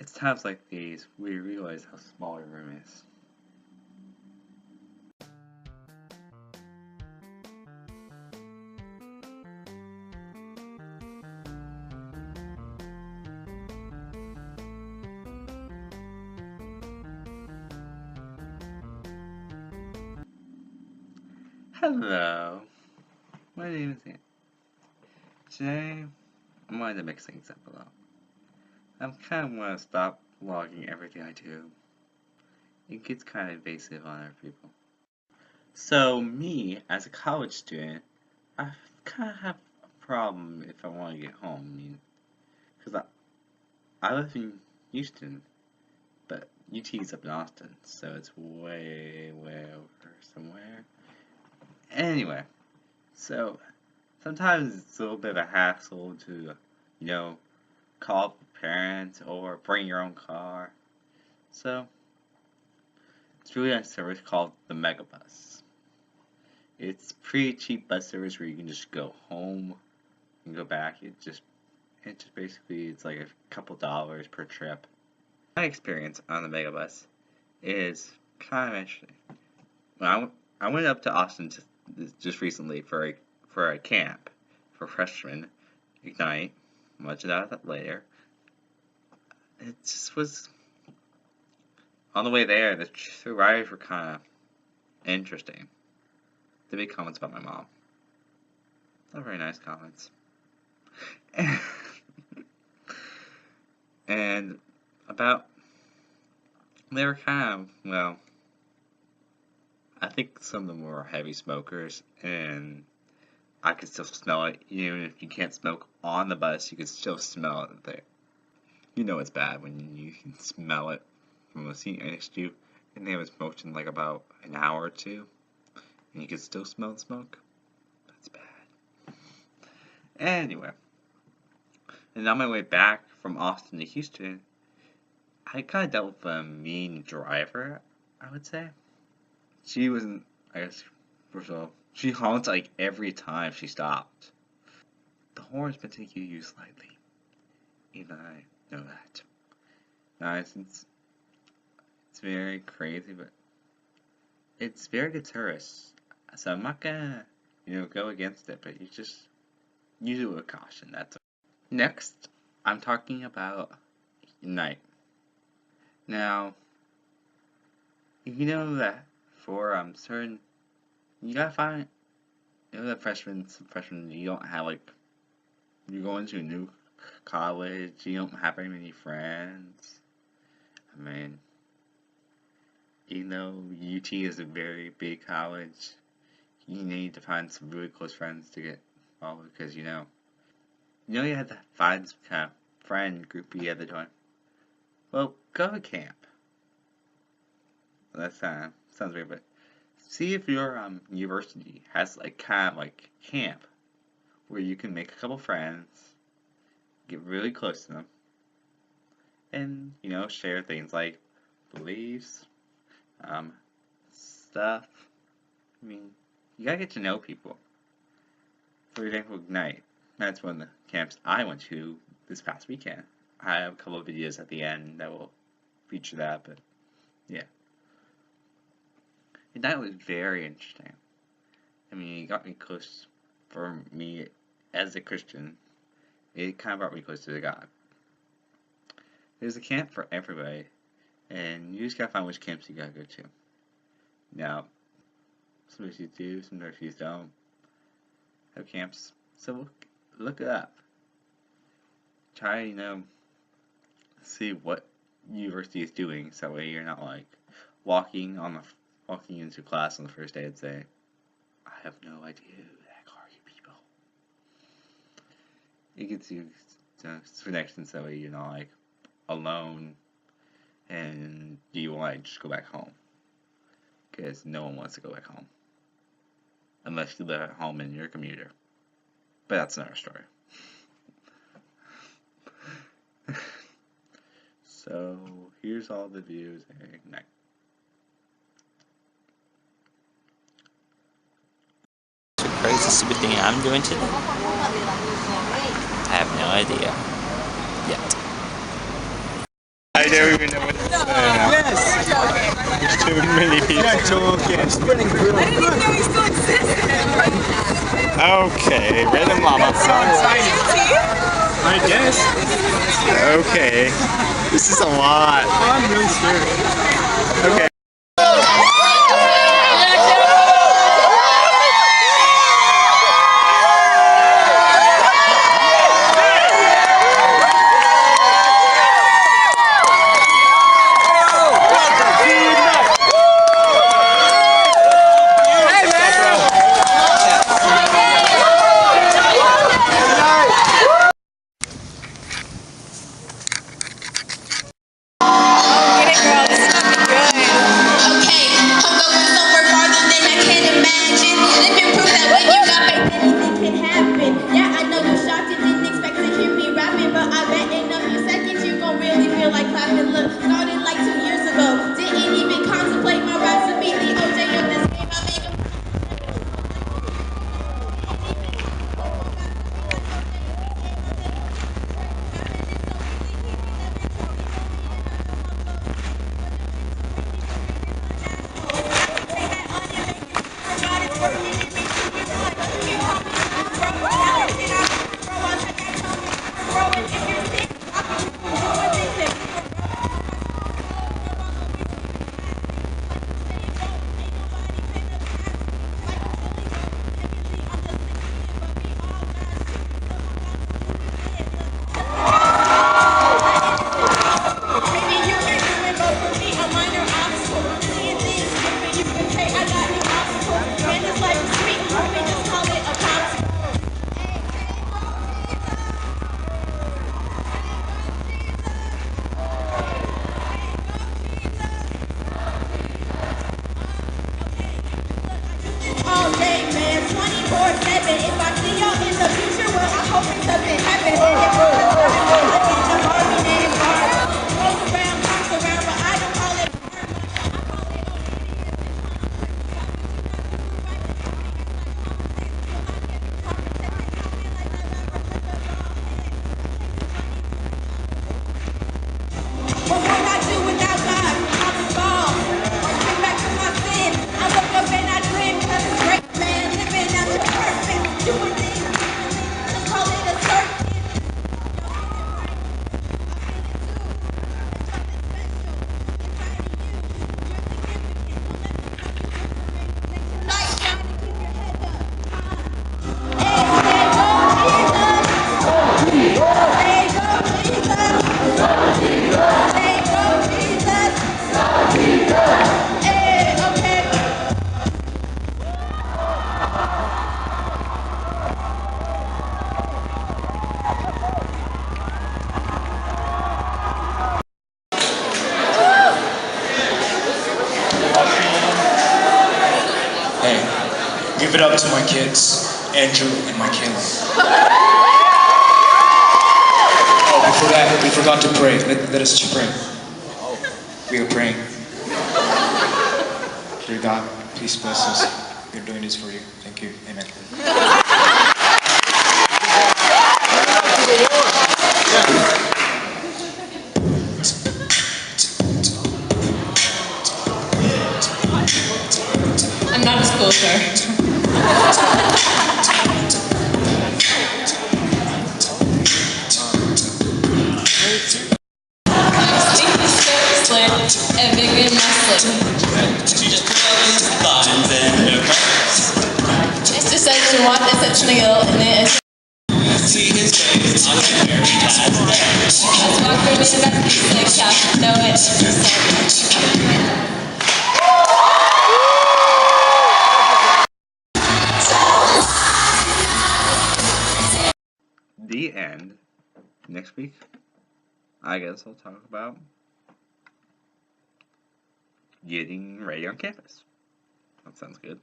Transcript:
It's times like these we realize how small your room is. Hello, my name is Ann. Today, I'm going to mix things up a lot. I'm kind of want to stop vlogging everything I do. It gets kind of invasive on other people. So me, as a college student, I kind of have a problem if I want to get home. I mean, because I live in Houston, but UT is up in Austin, so it's way over somewhere. Anyway, so sometimes it's a little bit of a hassle to, call parents or bring your own car. So it's really a service called the Megabus. It's pretty cheap bus service where you can just go home and go back. It just basically it's like a couple dollars per trip. My experience on the Megabus is kind of interesting. I went up to Austin just recently for a camp for freshmen Ignite. Much of that later. It just was on the way there. The riders were kind of interesting. They made comments about my mom. Not very nice comments. And about they were kind of, well, I think some of them were heavy smokers, and I could still smell it. Even if you can't smoke on the bus, you could still smell it there. You know it's bad when you can smell it from the seat next to you, and they haven't smoked in like about an hour or two, and you can still smell the smoke. That's bad. Anyway, and on my way back from Austin to Houston, I kind of dealt with a mean driver, I would say. She wasn't, I guess, first of all, she honked like every time she stopped. The horn's been taken use lightly. Even I know that. Now, it's very crazy, but it's very good service. So I'm not gonna, go against it, but you just use it with caution. That's all. Next, I'm talking about night. Now, you know that for certain, you gotta find, that freshmen, you don't have like, you're going to a new college, you don't have very many friends. I mean, even though UT is a very big college, you need to find some really close friends to get involved because you have to find some kind of friend group you have to join. Well, go to camp. That sounds weird, but see if your university has like kind of like camp where you can make a couple friends, get really close to them, and share things like beliefs, stuff. I mean, you gotta get to know people. For example, Ignite. That's one of the camps I went to this past weekend. I have a couple of videos at the end that will feature that, but yeah. And that was very interesting. I mean, it got me close, for me as a Christian, it kind of brought me closer to God. There's a camp for everybody, and you just gotta find which camps you gotta go to. Now, some of you do, some of you don't have camps, so look it up. Try, see what university is doing, so that way you're not like walking into class on the first day and say, I have no idea who the heck are you people. It gets you connections, so that way you're not like alone and you want to just go back home. Because no one wants to go back home. Unless you live at home and you're a commuter. But that's another story. So, here's all the views at Ignite. Crazy stupid thing I'm doing today? I have no idea. Yet. I don't even know what to say now. Yes! There's too many people. Yeah, talking. Spinning through. I didn't even know he still existed. Okay, Rhythm Llama. So excited. I guess. Okay. This is a lot. I'm really scared. Okay. Give it up to my kids, Andrew and Michaela. Oh, before that, we forgot to pray. Let us pray. We are praying. Dear God, please bless us. We're doing this for you. Thank you. Amen. I'm not as cool, sir. Stinky, slick, and big and muscly. It's deception, what deception ill, and then See his face on the very last day. let's walk through the back slick, y'all know it. The end. Next week, I guess I'll talk about getting ready on campus. That sounds good.